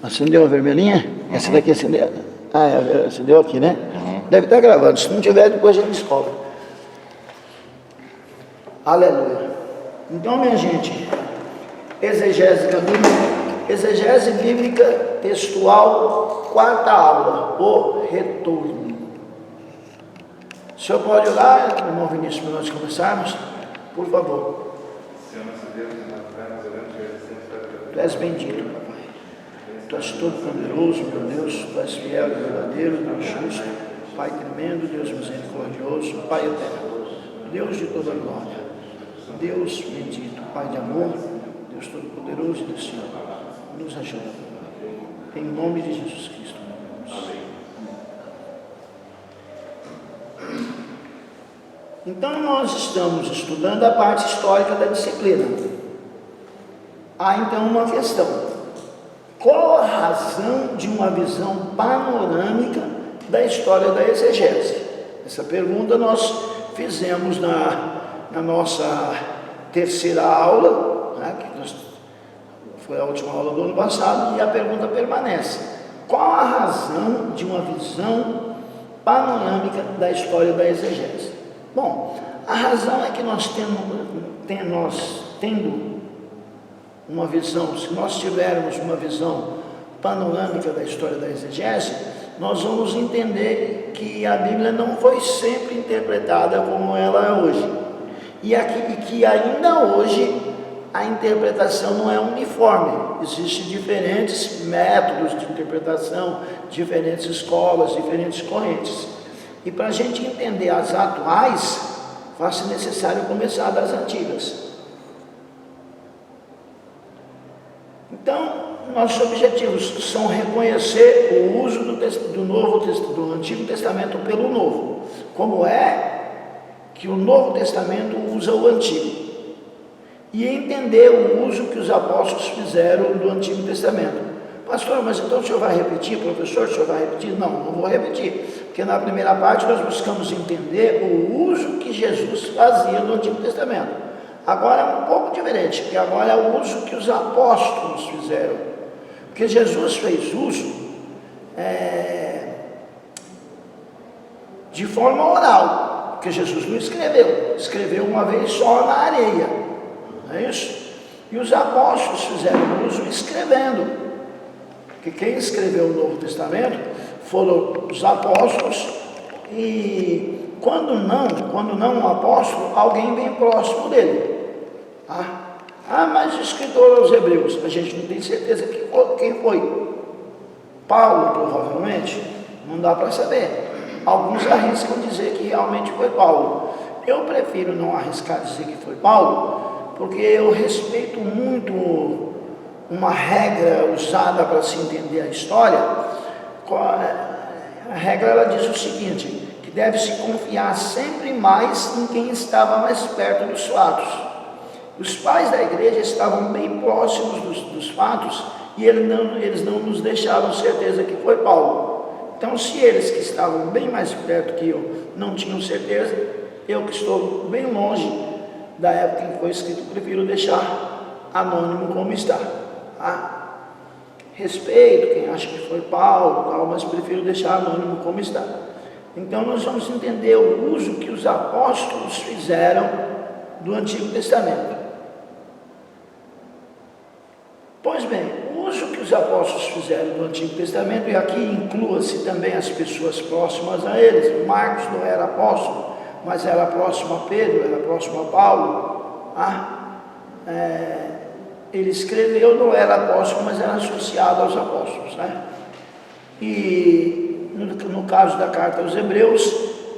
Acendeu a vermelhinha? Essa daqui acendeu. Acendeu aqui, né? Deve estar gravando. Se não tiver, depois a gente descobre. Aleluia. Então, minha gente, exegese bíblica textual, quarta aula, o retorno. O senhor pode orar, irmão Vinícius, para nós começarmos? Por favor. Senhor nosso Deus, Tu és bendito, papai. Tu és todo poderoso, meu Deus. Tu és fiel e verdadeiro, Deus justo, Pai tremendo, Deus misericordioso, Pai eterno, Deus de toda glória, Deus bendito, Pai de amor, Deus todo poderoso e do Senhor. Nos ajuda. Em nome de Jesus Cristo. Amém. Então nós estamos estudando a parte histórica da disciplina. Há então uma questão: qual a razão de uma visão panorâmica da história da exegese? Essa pergunta nós fizemos na nossa terceira aula, né, foi a última aula do ano passado, e a pergunta permanece: qual a razão de uma visão panorâmica da história da exegese? Bom, a razão é que nós tendo uma visão, se nós tivermos uma visão panorâmica da história da exegese, nós vamos entender que a Bíblia não foi sempre interpretada como ela é hoje, e que ainda hoje a interpretação não é uniforme. Existem diferentes métodos de interpretação, diferentes escolas, diferentes correntes. E para a gente entender as atuais, faz-se necessário começar das antigas. Então, nossos objetivos são reconhecer o uso do Antigo Testamento pelo Novo. Como é que o Novo Testamento usa o Antigo? E entender o uso que os apóstolos fizeram do Antigo Testamento. Pastor, mas então o senhor vai repetir? Professor, o senhor vai repetir? Não vou repetir. Porque na primeira parte nós buscamos entender o uso que Jesus fazia do Antigo Testamento. Agora é um pouco diferente, porque agora é o uso que os apóstolos fizeram. Porque Jesus fez uso de forma oral, porque Jesus não escreveu uma vez só na areia, não é isso? E os apóstolos fizeram uso escrevendo. Que quem escreveu o Novo Testamento foram os apóstolos, e quando não um apóstolo, alguém bem próximo dele. Mas o escritor aos Hebreus, a gente não tem certeza quem foi. Paulo, provavelmente, não dá para saber. Alguns arriscam dizer que realmente foi Paulo. Eu prefiro não arriscar dizer que foi Paulo, porque eu respeito muito uma regra usada para se entender a história. A regra ela diz o seguinte: que deve-se confiar sempre mais em quem estava mais perto dos fatos. Os pais da igreja estavam bem próximos dos fatos, e eles não nos deixaram certeza que foi Paulo. Então, se eles que estavam bem mais perto que eu não tinham certeza, eu que estou bem longe da época em que foi escrito, prefiro deixar anônimo como está. Respeito quem acha que foi Paulo, mas prefiro deixar anônimo como está. Então nós vamos entender o uso que os apóstolos fizeram do Antigo Testamento. Pois bem, o uso que os apóstolos fizeram do Antigo Testamento, e aqui inclua-se também as pessoas próximas a eles. Marcos não era apóstolo, mas era próximo a Pedro, era próximo a Paulo. Ele escreveu, não era apóstolo, mas era associado aos apóstolos, né? E no caso da carta aos Hebreus,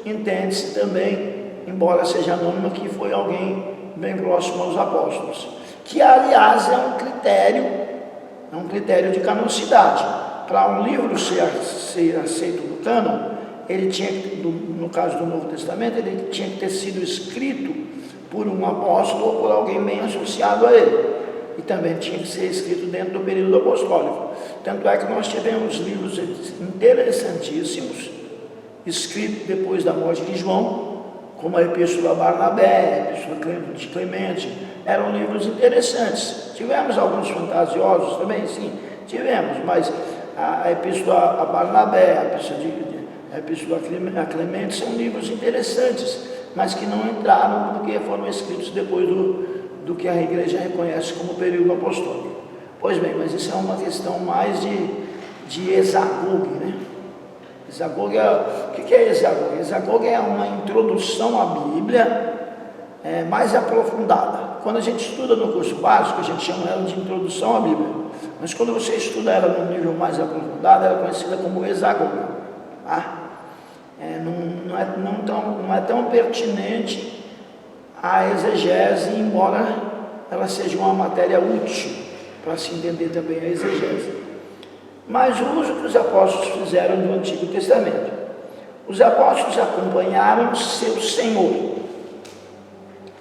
entende-se também, embora seja anônimo, que foi alguém bem próximo aos apóstolos, que aliás é um critério de canonicidade. Para um livro ser aceito no cânon, ele tinha, no caso do Novo Testamento, ele tinha que ter sido escrito por um apóstolo ou por alguém bem associado a ele. E também tinha que ser escrito dentro do período apostólico. Tanto é que nós tivemos livros interessantíssimos, escritos depois da morte de João, como a Epístola a Barnabé, a Epístola de Clemente. Eram livros interessantes. Tivemos alguns fantasiosos também, sim. tivemos, mas a Epístola a Barnabé, a Epístola a Clemente são livros interessantes, mas que não entraram porque foram escritos depois do que a igreja reconhece como período apostólico. Pois bem, mas isso é uma questão mais de exagogue, né? Exagogue o que é exagogue? Exagogue é uma introdução à Bíblia mais aprofundada. Quando a gente estuda no curso básico, a gente chama ela de introdução à Bíblia, mas quando você estuda ela no nível mais aprofundado, ela é conhecida como exagogue. Tá? Não é tão pertinente a exegese, embora ela seja uma matéria útil para se entender também a exegese. Mas o uso que os apóstolos fizeram do Antigo Testamento. Os apóstolos acompanharam seu Senhor,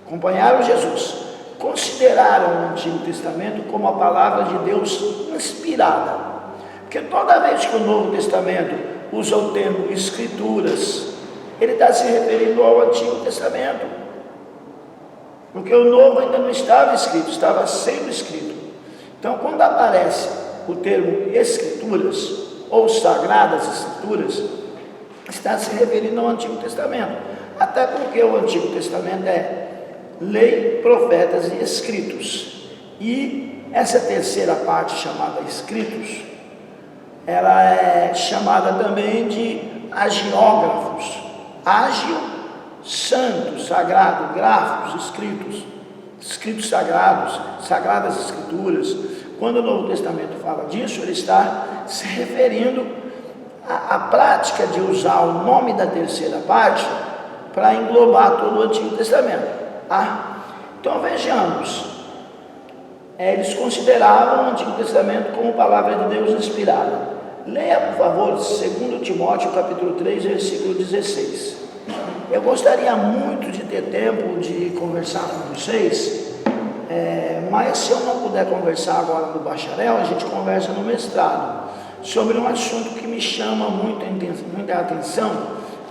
acompanharam Jesus, consideraram o Antigo Testamento como a palavra de Deus inspirada, porque toda vez que o Novo Testamento usa o termo Escrituras, ele está se referindo ao Antigo Testamento, porque o Novo ainda não estava escrito, estava sendo escrito. Então, quando aparece o termo Escrituras ou Sagradas Escrituras, está se referindo ao Antigo Testamento, até porque o Antigo Testamento é lei, profetas e escritos, e essa terceira parte chamada escritos, ela é chamada também de agiógrafos. Ágio, santo, sagrado, grafos, escritos sagrados, sagradas escrituras. Quando o Novo Testamento fala disso, ele está se referindo à prática de usar o nome da terceira parte para englobar todo o Antigo Testamento. Então vejamos, eles consideravam o Antigo Testamento como palavra de Deus inspirada. Leia, por favor, 2 Timóteo capítulo 3, versículo 16. Eu gostaria muito de ter tempo de conversar com vocês, mas se eu não puder conversar agora no bacharel, a gente conversa no mestrado, sobre um assunto que me chama muita atenção,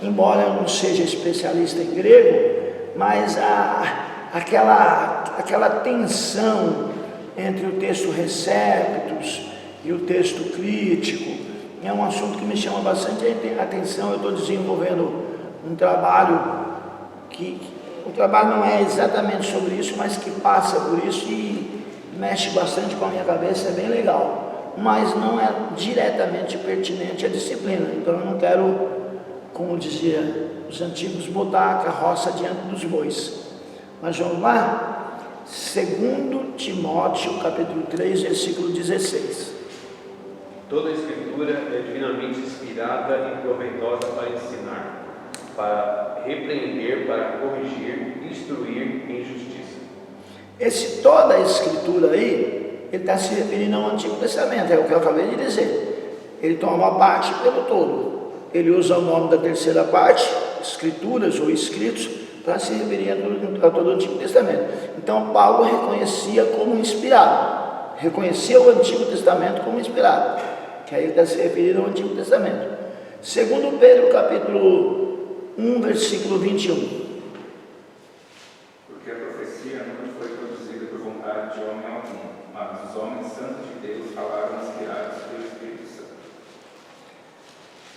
embora eu não seja especialista em grego, mas aquela tensão entre o texto receptus e o texto crítico é um assunto que me chama bastante atenção. Eu estou desenvolvendo um trabalho o trabalho não é exatamente sobre isso, mas que passa por isso e mexe bastante com a minha cabeça, é bem legal, mas não é diretamente pertinente à disciplina. Então eu não quero, como dizia os antigos, botar a carroça diante dos bois. Mas vamos lá? 2 Timóteo capítulo 3, versículo 16. Toda a escritura é divinamente inspirada e proveitosa para ensinar, para repreender, para corrigir, instruir em justiça. Esse toda a escritura aí, ele está se referindo ao Antigo Testamento, é o que eu acabei de dizer. Ele toma uma parte pelo todo. Ele usa o nome da terceira parte, escrituras ou escritos, para se referir a todo o Antigo Testamento. Então Paulo reconhecia como inspirado, reconhecia o Antigo Testamento como inspirado, que aí ele está se referindo ao Antigo Testamento. 2 Pedro capítulo 1, versículo 21. Porque a profecia não foi produzida por vontade de homem algum, mas os homens santos de Deus falaram inspirados pelo Espírito Santo.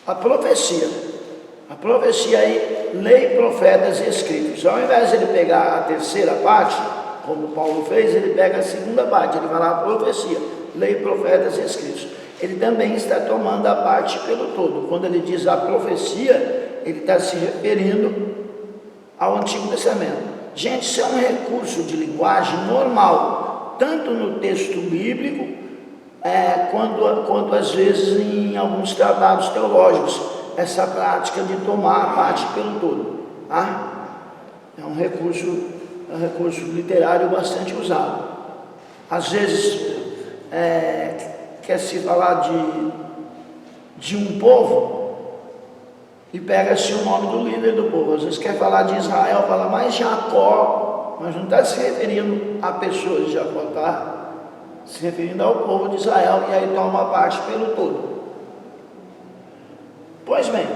A profecia aí, lei, profetas e escritos. Ao invés de ele pegar a terceira parte, como Paulo fez, ele pega a segunda parte, ele vai lá a profecia, lei, profetas e escritos. Ele também está tomando a parte pelo todo. Quando ele diz a profecia, ele está se referindo ao Antigo Testamento. Gente, isso é um recurso de linguagem normal, tanto no texto bíblico, quanto às vezes em alguns tratados teológicos, essa prática de tomar a parte pelo todo. É um recurso literário bastante usado. Às vezes quer se falar de um povo e pega-se o nome do líder do povo. Às vezes quer falar de Israel, fala mais Jacó, mas não está se referindo a pessoas de Jacó, está se referindo ao povo de Israel, e aí toma a parte pelo todo. Pois bem,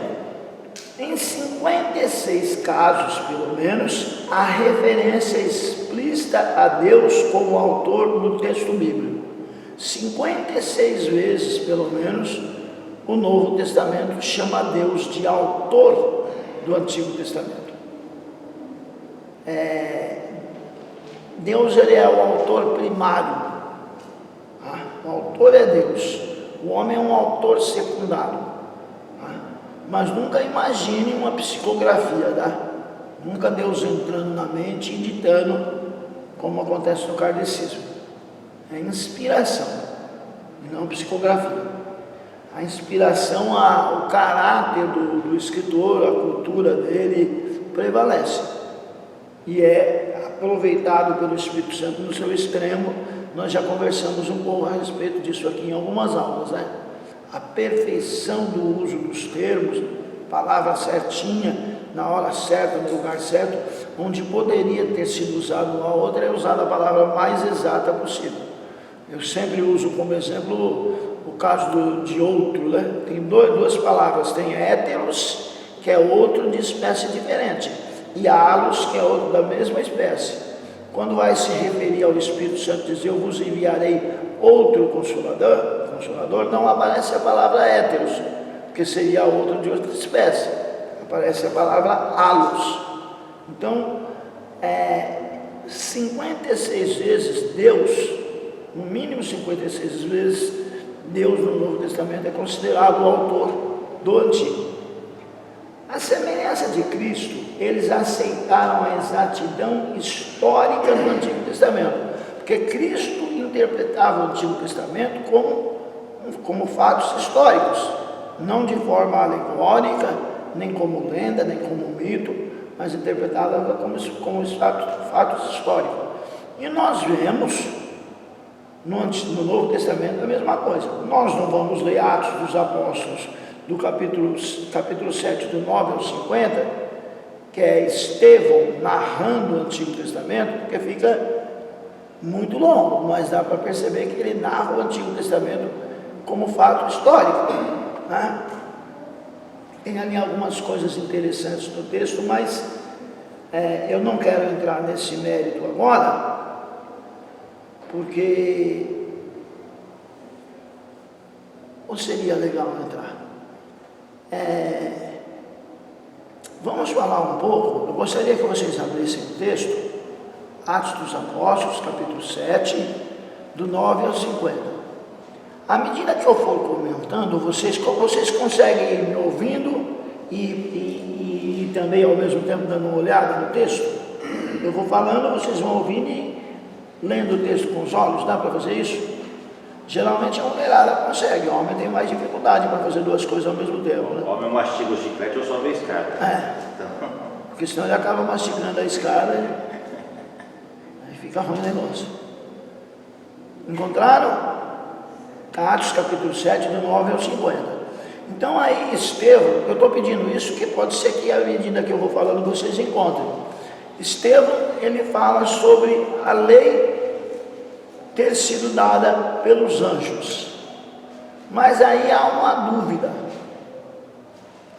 em 56 casos, pelo menos, há referência explícita a Deus como autor no texto bíblico. 56 vezes, pelo menos, o Novo Testamento chama Deus de autor do Antigo Testamento. Deus, ele é o autor primário. O autor é Deus. O homem é um autor secundário. Mas nunca imagine uma psicografia, tá? Nunca Deus entrando na mente e ditando, como acontece no kardecismo. É inspiração, e não psicografia. A inspiração, o caráter do escritor, a cultura dele prevalece. E é aproveitado pelo Espírito Santo no seu extremo. Nós já conversamos um pouco a respeito disso aqui em algumas aulas, né? A perfeição do uso dos termos, palavra certinha, na hora certa, no lugar certo, onde poderia ter sido usado uma outra, é usada a palavra mais exata possível. Eu sempre uso como exemplo o caso de outro, né? Tem duas palavras, tem héteros, que é outro de espécie diferente, e halos, que é outro da mesma espécie. Quando vai se referir ao Espírito Santo, dizer, eu vos enviarei outro consolador, não aparece a palavra héteros, porque seria outro de outra espécie. Aparece a palavra halos. Então, 56 vezes Deus, no mínimo 56 vezes, Deus no Novo Testamento é considerado o autor do Antigo. A semelhança de Cristo, eles aceitaram a exatidão histórica do Antigo Testamento, porque Cristo interpretava o Antigo Testamento como fatos históricos, não de forma alegórica, nem como lenda, nem como mito, mas interpretava como fatos históricos. E nós vemos no Novo Testamento a mesma coisa. Nós não vamos ler Atos dos Apóstolos, do capítulo 7, do 9 ao 50, que é Estevão narrando o Antigo Testamento, porque fica muito longo, mas dá para perceber que ele narra o Antigo Testamento como fato histórico, né? Tem ali algumas coisas interessantes no texto, mas eu não quero entrar nesse mérito agora, porque ou seria legal entrar. Vamos falar um pouco, eu gostaria que vocês abrissem o texto, Atos dos Apóstolos, capítulo 7, do 9 ao 50. À medida que eu for comentando, vocês conseguem ir me ouvindo e também ao mesmo tempo dando uma olhada no texto? Eu vou falando, vocês vão ouvindo e lendo o texto com os olhos, dá para fazer isso? Geralmente a mulherada consegue, o homem tem mais dificuldade para fazer duas coisas ao mesmo tempo, né? O homem mastiga o chiclete ou só vê a escada. Então, porque senão ele acaba mastigando a escada e aí fica ruim o negócio. Encontraram? Atos capítulo 7, do 9 ao 50. Então aí Estevão, eu estou pedindo isso, que pode ser que à medida que eu vou falando vocês encontrem. Estevão, ele fala sobre a lei ter sido dada pelos anjos. Mas aí há uma dúvida.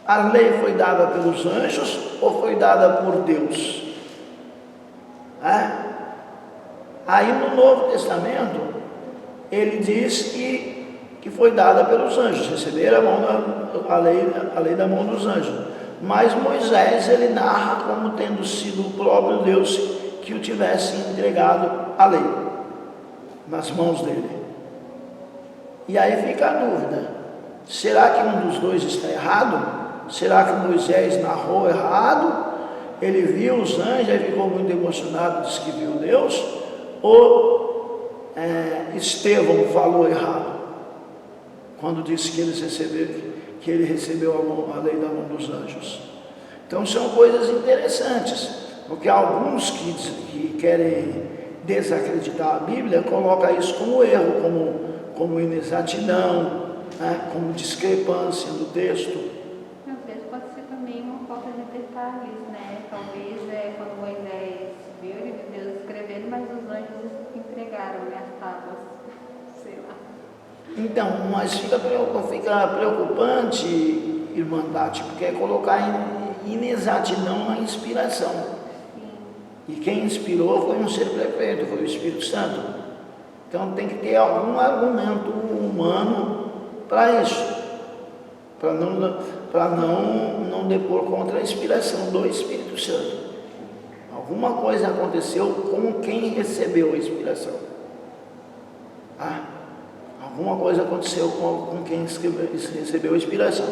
A lei foi dada pelos anjos ou foi dada por Deus? Aí no Novo Testamento, ele diz que foi dada pelos anjos, receberam a lei da mão dos anjos. Mas Moisés, ele narra como tendo sido o próprio Deus que o tivesse entregado a lei nas mãos dele. E aí fica a dúvida, será que um dos dois está errado? Será que Moisés narrou errado? Ele viu os anjos e ficou muito emocionado, disse que viu Deus? Ou Estevão falou errado quando disse que ele recebeu a lei da mão dos anjos? Então são coisas interessantes, porque alguns que querem desacreditar a Bíblia colocam isso como erro, como inexatidão, né, como discrepância do texto. Às vezes pode ser também uma falta de detalhes, né? Talvez quando Moisés viu, ele viu Deus escrevendo, mas os anjos entregaram, né, as tábuas, sei lá. Então, mas fica preocupante, irmã Tati, porque é colocar inexatidão na inspiração. E quem inspirou foi um ser perfeito, foi o Espírito Santo. Então tem que ter algum argumento humano para isso, para não depor contra a inspiração do Espírito Santo. Alguma coisa aconteceu com quem recebeu a inspiração. Alguma coisa aconteceu com quem recebeu a inspiração.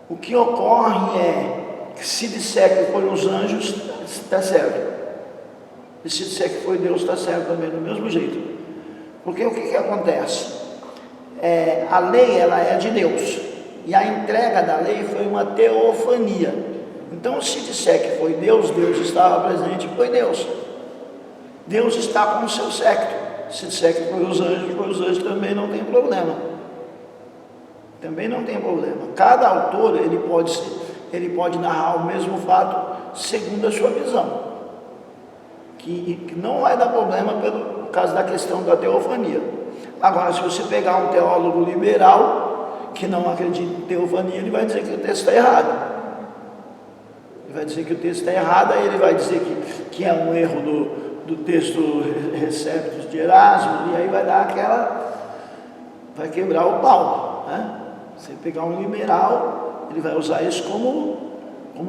O que ocorre é que se disser que foi os anjos, está certo. E se disser que foi Deus, está certo também, do mesmo jeito. Porque o que acontece? A lei, ela é de Deus. E a entrega da lei foi uma teofania. Então, se disser que foi Deus, Deus estava presente, foi Deus. Deus está com o seu séquito. Se disser que foi os anjos também não tem problema. Também não tem problema. Cada autor, ele pode narrar o mesmo fato segundo a sua visão. Que não vai dar problema por causa da questão da teofania. Agora, se você pegar um teólogo liberal que não acredita em teofania, ele vai dizer que o texto está errado. Ele vai dizer que o texto está errado, aí ele vai dizer que é um erro do texto Receptos de Erasmo, e aí vai dar vai quebrar o pau, né? Você pegar um liberal, ele vai usar isso como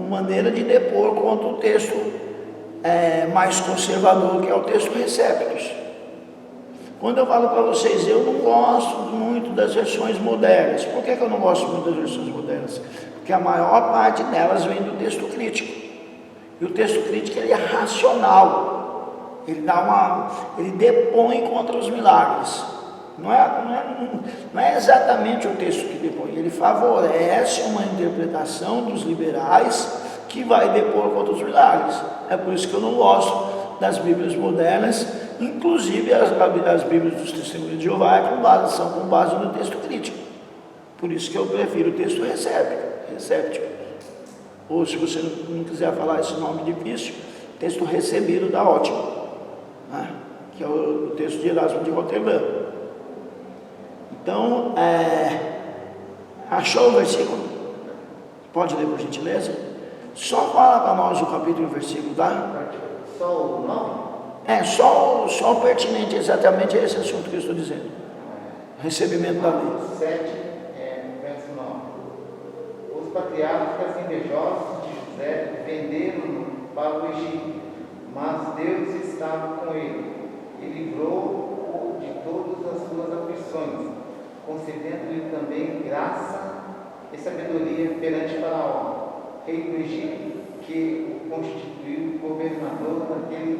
maneira de depor contra o texto mais conservador, que é o texto Receptos. Quando eu falo para vocês, eu não gosto muito das versões modernas. Por que eu não gosto muito das versões modernas? Porque a maior parte delas vem do texto crítico. E o texto crítico, ele é racional. Ele depõe contra os milagres. Não é exatamente o texto que depõe. Ele favorece uma interpretação dos liberais que vai depor contra os milagres. É por isso que eu não gosto das Bíblias modernas, inclusive as Bíblias dos Testemunhos de Jeová são com base no texto crítico. Por isso que eu prefiro o texto recéptico. Ou se você não quiser falar esse nome difícil, texto recebido dá ótimo, né? Que é o texto de Erasmo de Roterdã. Então, achou o versículo? Pode ler por gentileza? Só fala para nós o capítulo e o versículo, tá? Só o nome? Só o pertinente exatamente a esse assunto que eu estou dizendo. Recebimento da lei. 7, verso 9. Os patriarcas invejosos de José venderam-no para o Egito, mas Deus estava com ele e livrou-o de todas as suas aflições, concedendo-lhe também graça e sabedoria perante Faraó, rei do Egito, que o constituiu governador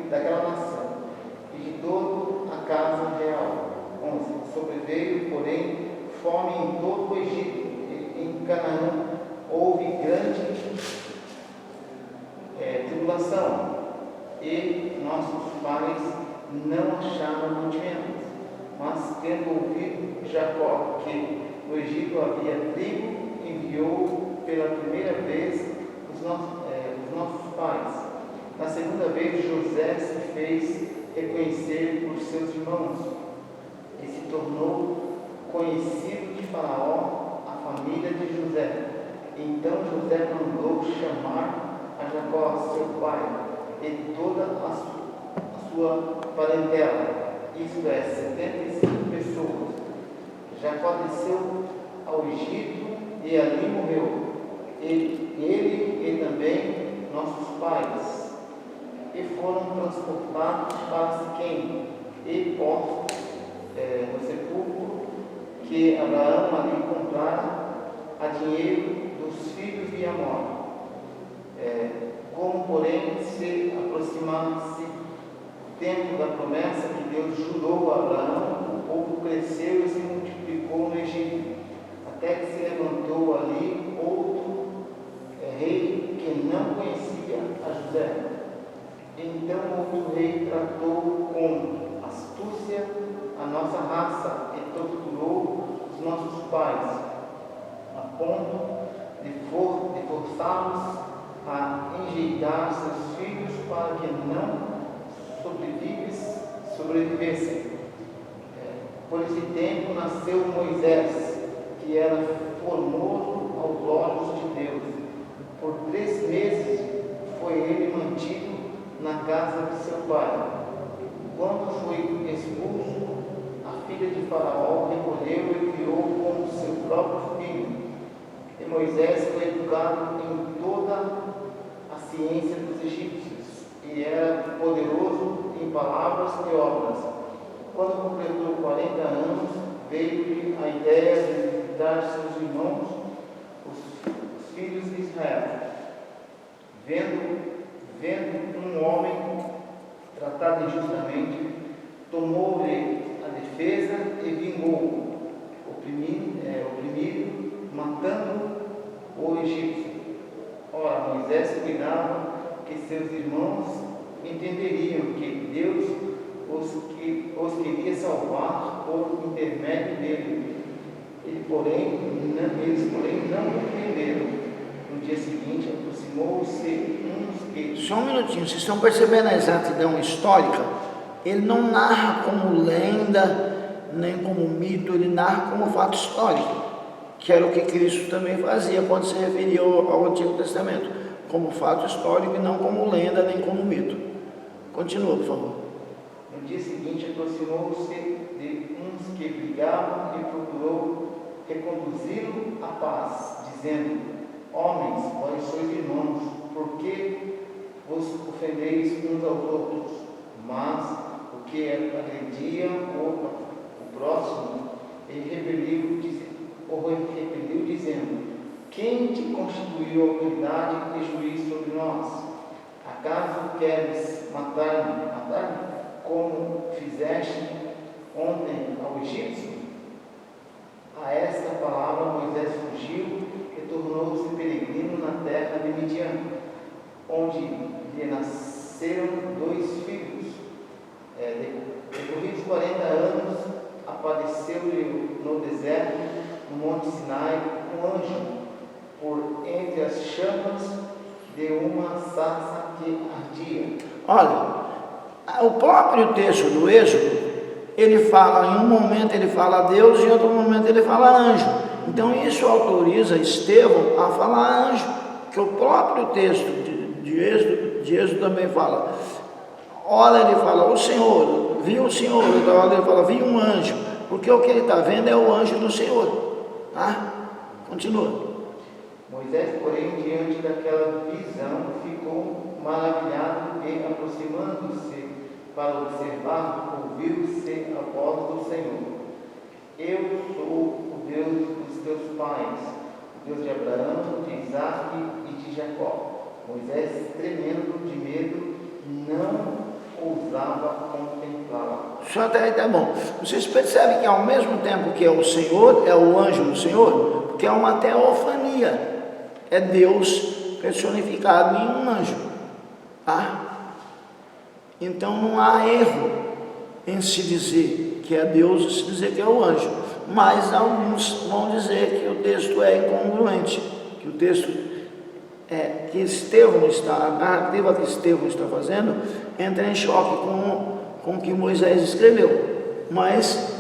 daquela nação e de toda a casa real. 11. Sobreveio, porém, fome em todo o Egito, e em Canaã houve grande tribulação, e nossos pais não acharam mantimentos. Mas, tendo ouvido Jacó que no Egito havia trigo, enviou pela primeira vez os nossos pais. Na segunda vez, José se fez reconhecer por seus irmãos e se tornou conhecido de Faraó a família de José. Então José mandou chamar a Jacó, seu pai, e toda a sua parentela, isto é, 75 pessoas. Jacó desceu ao Egito e ali morreu, ele e também nossos pais, e foram transportados para Siquém e postos no sepulcro que Abraão ali comprara a dinheiro dos filhos de Amor. Como, porém, se aproximasse o tempo da promessa que Deus jurou a Abraão, o povo cresceu e se multiplicou no Egito, até que se levantou ali outro rei que não conhecia a José. Então outro rei tratou com astúcia a nossa raça e torturou os nossos pais, a ponto de forçá-los a enjeitar seus filhos para que não sobrevivessem. Por esse tempo nasceu Moisés, que era formoso aos olhos de Deus. Por 3 meses foi ele mantido na casa de seu pai. quando foi expulso, a filha de Faraó recolheu e criou como seu próprio filho. E Moisés foi educado em toda a ciência dos egípcios e era poderoso em palavras e obras. Quando completou 40 anos, veio-lhe a ideia de visitar seus irmãos, os filhos de Israel. Vendo um homem tratado injustamente, tomou-lhe a defesa e vingou, oprimido, matando o egípcio. Ora, Moisés cuidava que seus irmãos entenderiam que Deus os queria salvar por intermédio dele. Eles, porém, não compreenderam. No dia seguinte, aproximou-se uns que... Só um minutinho, vocês estão percebendo a exatidão histórica? Ele não narra como lenda, nem como mito, ele narra como fato histórico, que era o que Cristo também fazia quando se referia ao Antigo Testamento, como fato histórico e não como lenda, nem como mito. Continua, por favor. No dia seguinte, aproximou-se de uns que brigavam e procurou reconduzi-lo à paz, dizendo: homens, vós sois irmãos, por que vos ofendeis uns aos outros? Mas o que agredia o próximo, ele repeliu, dizendo: quem te constituiu autoridade e juiz sobre nós? Acaso queres matar-me, como fizeste ontem ao egípcio? A esta palavra Moisés fugiu e tornou-se peregrino na terra de Midian, onde lhe nasceram 2 filhos. Decorridos 40 anos, apareceu-lhe no deserto, no monte Sinai, um anjo, por entre as chamas de uma sarça que ardia. Olha, o próprio texto do Êxodo, ele fala, em um momento ele fala Deus e em outro momento ele fala anjo. Então isso autoriza Estevão a falar anjo, que o próprio texto de Êxodo também fala. Ora ele fala, o Senhor, viu o Senhor, outra hora ele fala, viu um anjo, porque o que ele está vendo é o anjo do Senhor. Tá? Continua. Moisés, porém, diante daquela visão, ficou maravilhado e, aproximando-se para observar, ouviu-se a voz do Senhor: eu sou o Deus dos teus pais, o Deus de Abraão, de Isaque e de Jacó. Moisés, tremendo de medo, não ousava contemplá-la. Só até aí tá bom. Vocês percebem que ao mesmo tempo que é o Senhor, é o anjo do Senhor, porque é uma teofania. É Deus personificado em um anjo. Tá? Então não há erro em se dizer que é Deus e se dizer que é o anjo. Mas alguns vão dizer que o texto é incongruente, que o texto que Estevão está, a narrativa que Estevão está fazendo, entra em choque com o que Moisés escreveu. Mas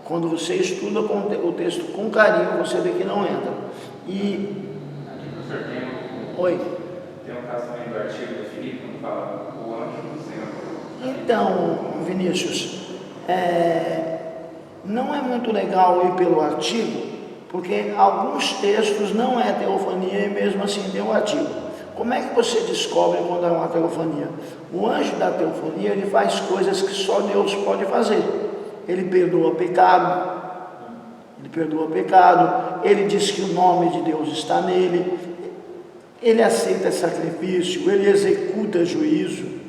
quando você estuda o texto com carinho, você vê que não entra. E oi. Tem um caso também do artigo do Filipe, que fala o anjo do Senhor. Então, Vinícius, não é muito legal ir pelo artigo, porque alguns textos não é teofania e mesmo assim tem o artigo. Como é que você descobre quando é uma teofania? O anjo da teofania, ele faz coisas que só Deus pode fazer. Ele perdoa pecado, ele diz que o nome de Deus está nele, ele aceita sacrifício, ele executa juízo,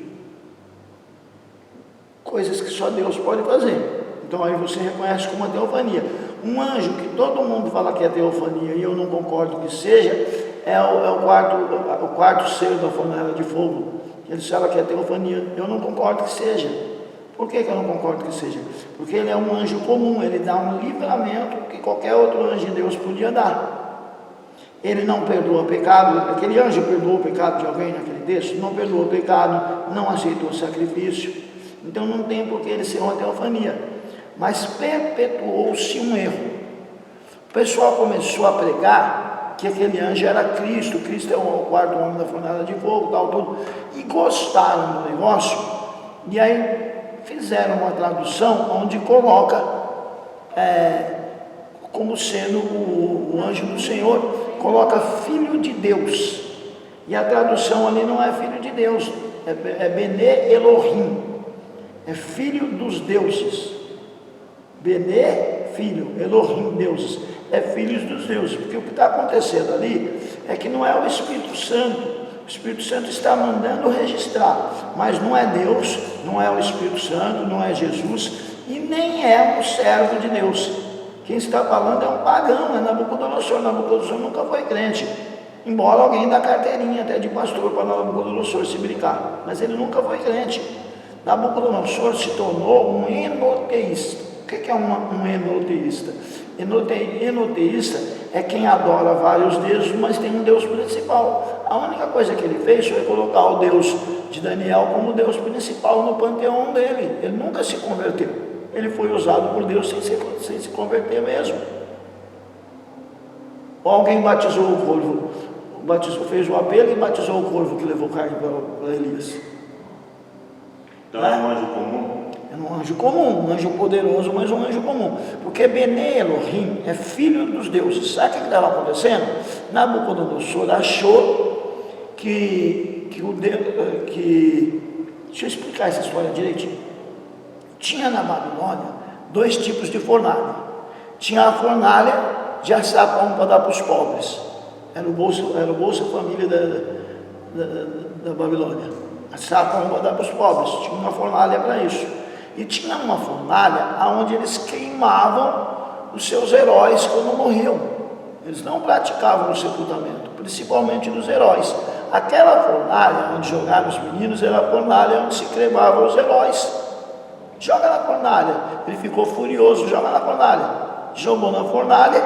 coisas que só Deus pode fazer. Então aí você reconhece como uma teofania. Um anjo que todo mundo fala que é teofania e eu não concordo que seja, é o quarto selo da fornalha de fogo. Eles falam que é teofania, eu não concordo que seja. Por que eu não concordo que seja? Porque ele é um anjo comum, ele dá um livramento que qualquer outro anjo de Deus podia dar. Ele não perdoa pecado, aquele anjo perdoou o pecado de alguém naquele texto? Não perdoou o pecado, não aceitou o sacrifício. Então não tem por que ele ser uma teofania. Mas perpetuou-se um erro. O pessoal começou a pregar que aquele anjo era Cristo é o quarto homem da fornalha de fogo, tal, tudo, e gostaram do negócio, e aí fizeram uma tradução onde coloca como sendo o anjo do Senhor, coloca filho de Deus. E a tradução ali não é filho de Deus, é Bene Elohim, é filho dos deuses. Bene, filho, Elohim, deuses, é filhos dos deuses, porque o que está acontecendo ali é que não é o Espírito Santo. O Espírito Santo está mandando registrar, mas não é Deus, não é o Espírito Santo, não é Jesus e nem é um servo de Deus. Quem está falando é um pagão, é Nabucodonosor. Nabucodonosor nunca foi crente, embora alguém dá carteirinha até de pastor para Nabucodonosor se brincar, mas ele nunca foi crente. Nabucodonosor se tornou um enoteísta. O que é um enoteísta? Enoteísta é quem adora vários deuses, mas tem um Deus principal. A única coisa que ele fez foi colocar o Deus de Daniel como Deus principal no panteão dele. Ele nunca se converteu. Ele foi usado por Deus sem se converter mesmo. Ou alguém batizou o corvo, fez o apelo e batizou o corvo que levou carne para Elias. Então é um anjo comum? É um anjo comum, um anjo poderoso, mas um anjo comum. Porque Bene Elohim é filho dos deuses. Sabe o que estava acontecendo? Nabucodonosor achou que deixa eu explicar essa história direitinho. Tinha na Babilônia 2 tipos de fornalha. Tinha a fornalha de assar pão para dar para os pobres. Era o Bolsa Família da Babilônia. Assar pão para dar para os pobres. Tinha uma fornalha para isso. E tinha uma fornalha onde eles queimavam os seus heróis quando morriam. Eles não praticavam o sepultamento, principalmente dos heróis. Aquela fornalha onde jogaram os meninos era a fornalha onde se cremavam os heróis. Joga na fornalha. Ele ficou furioso, joga na fornalha. Jogou na fornalha,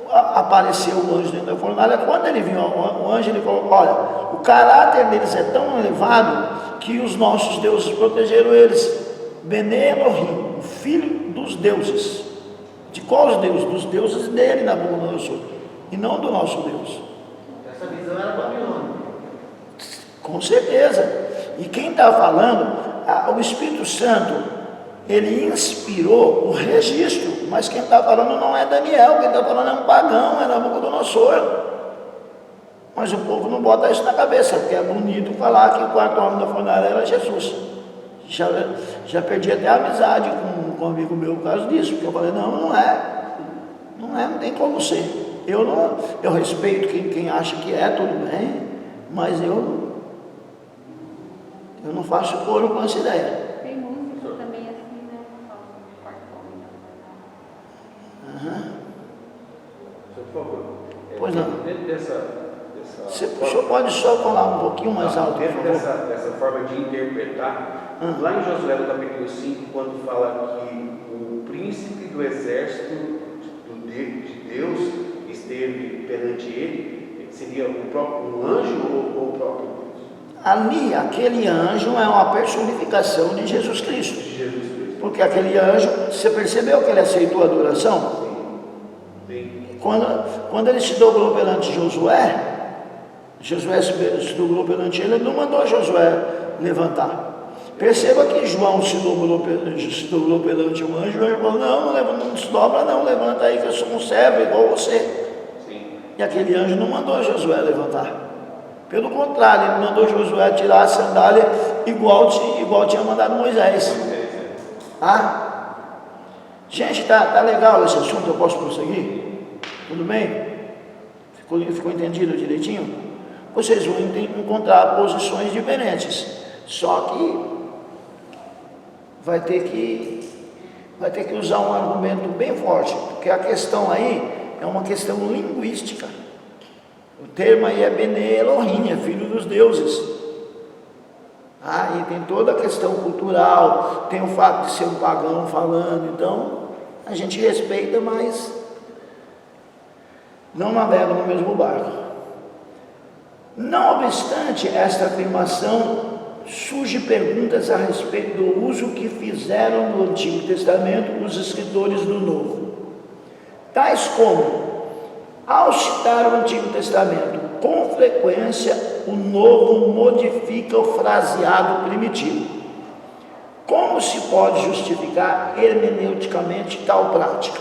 apareceu o anjo dentro da fornalha. Quando ele viu o anjo, ele falou: olha, o caráter deles é tão elevado que os nossos deuses protegeram eles. Bene Elohim, o filho dos deuses. De quais deuses? Dos deuses dele, Nabucodonosor, e não do nosso Deus. Essa visão era Babilônia. Com certeza. E quem está falando, o Espírito Santo, ele inspirou o registro, mas quem está falando não é Daniel, quem está falando é um pagão, é Nabucodonosor. Mas o povo não bota isso na cabeça, porque é bonito falar que o quarto homem da fornalha era Jesus. Já perdi até a amizade com um amigo meu por causa disso, porque eu falei: não tem como ser. Eu respeito quem acha que é, tudo bem, mas eu não faço coro com essa ideia. Tem música também assim, né? Por favor. Pois não. Dentro dessa O senhor pode só falar um pouquinho mais alto, por dentro favor? dessa forma de interpretar, lá em Josué no capítulo 5, quando fala que o príncipe do exército de Deus esteve perante ele, seria o próprio anjo ou o próprio Deus? Ali, aquele anjo é uma personificação de Jesus Cristo. De Jesus Cristo. Porque aquele anjo, você percebeu que ele aceitou a adoração? Sim. Quando ele se dobrou perante Josué se dobrou perante ele não mandou Josué levantar. Perceba que João se dobrou perante o anjo, e ele falou: não se dobra não, levanta aí que eu sou um servo igual você. Sim. E aquele anjo não mandou Josué levantar. Pelo contrário, ele mandou Josué tirar a sandália igual tinha mandado Moisés. Gente, tá legal esse assunto, eu posso prosseguir? Tudo bem? Ficou entendido direitinho? Vocês vão encontrar posições diferentes, só que vai ter que usar um argumento bem forte, porque a questão aí é uma questão linguística. O termo aí é Bene Elohim, é filho dos deuses. E tem toda a questão cultural, tem o fato de ser um pagão falando, então a gente respeita, mas não navega no mesmo barco. Não obstante esta afirmação, surgem perguntas a respeito do uso que fizeram no Antigo Testamento os escritores do Novo. Tais como, ao citar o Antigo Testamento, com frequência o Novo modifica o fraseado primitivo. Como se pode justificar hermeneuticamente tal prática?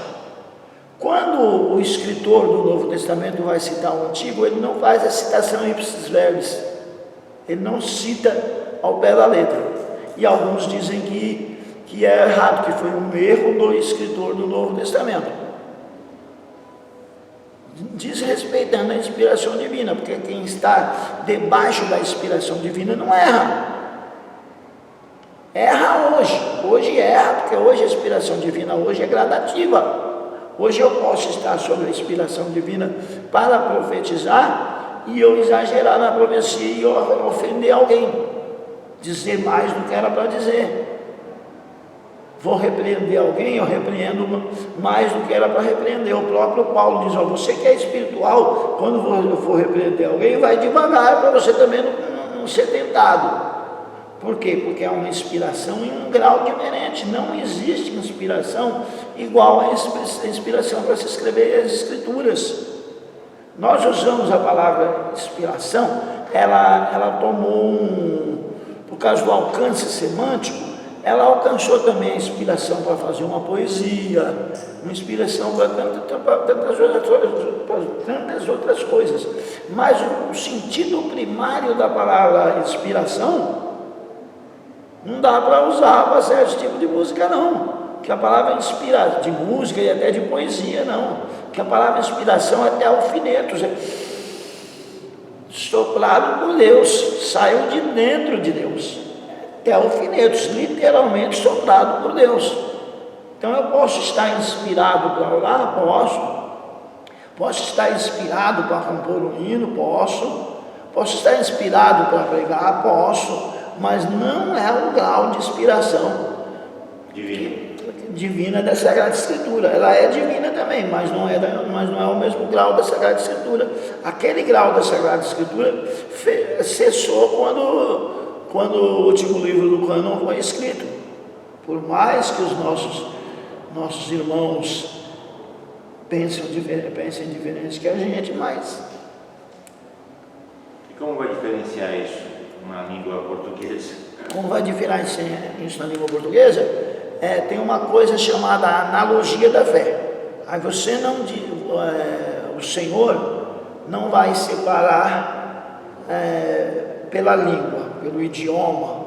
Quando o escritor do Novo Testamento vai citar o Antigo, ele não faz a citação ipsis verbis, ele não cita ao pé da letra. E alguns dizem que é errado, que foi um erro do escritor do Novo Testamento, desrespeitando a inspiração divina, porque quem está debaixo da inspiração divina não erra. Erra hoje erra, porque hoje a inspiração divina hoje é gradativa. Hoje eu posso estar sob a inspiração divina para profetizar e eu exagerar na profecia e eu ofender alguém, dizer mais do que era para dizer. Vou repreender alguém, eu repreendo mais do que era para repreender. O próprio Paulo diz, você que é espiritual, quando eu for repreender alguém, vai devagar para você também não ser tentado. Por quê? Porque é uma inspiração em um grau diferente. Não existe inspiração igual à inspiração para se escrever as Escrituras. Nós usamos a palavra inspiração, ela tomou por causa do alcance semântico, ela alcançou também a inspiração para fazer uma poesia, uma inspiração para tantas outras coisas. Mas o sentido primário da palavra inspiração não dá para usar para certo tipo de música, não. Que a palavra inspira, de música e até de poesia, não. Que a palavra inspiração é até alfinetos, soprado por Deus, saiu de dentro de Deus. Até alfinetos, literalmente soprado por Deus. Então eu posso estar inspirado para orar? Posso estar inspirado para compor um hino? Posso estar inspirado para pregar? Posso. Mas não é o grau de inspiração divina da Sagrada Escritura. Ela é divina também, mas não é o mesmo grau da Sagrada Escritura. Aquele grau da Sagrada Escritura cessou quando o último livro do cânon foi escrito. Por mais que os nossos irmãos pensem diferente que a gente, mas... E como vai diferenciar isso na língua portuguesa? Como vai diferenciar isso na língua portuguesa? Tem uma coisa chamada analogia da fé. Aí você o Senhor não vai separar pela língua, pelo idioma,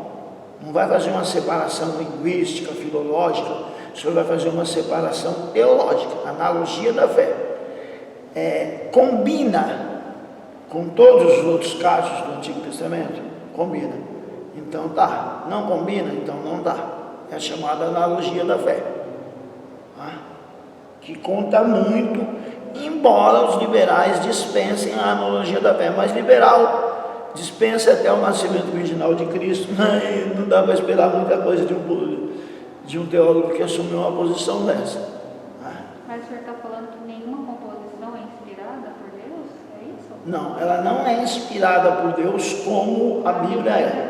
não vai fazer uma separação linguística, filológica, o Senhor vai fazer uma separação teológica, analogia da fé. Combina com todos os outros casos do Antigo Testamento? Combina. Então tá. Não combina? Então não dá. É a chamada analogia da fé, que conta muito, embora os liberais dispensem a analogia da fé. Mas liberal dispensa até o nascimento original de Cristo, não dá para esperar muita coisa de um teólogo que assumiu uma posição dessa. Mas o senhor está falando que nenhuma composição é inspirada por Deus? É isso? Não, ela não é inspirada por Deus como a Bíblia é.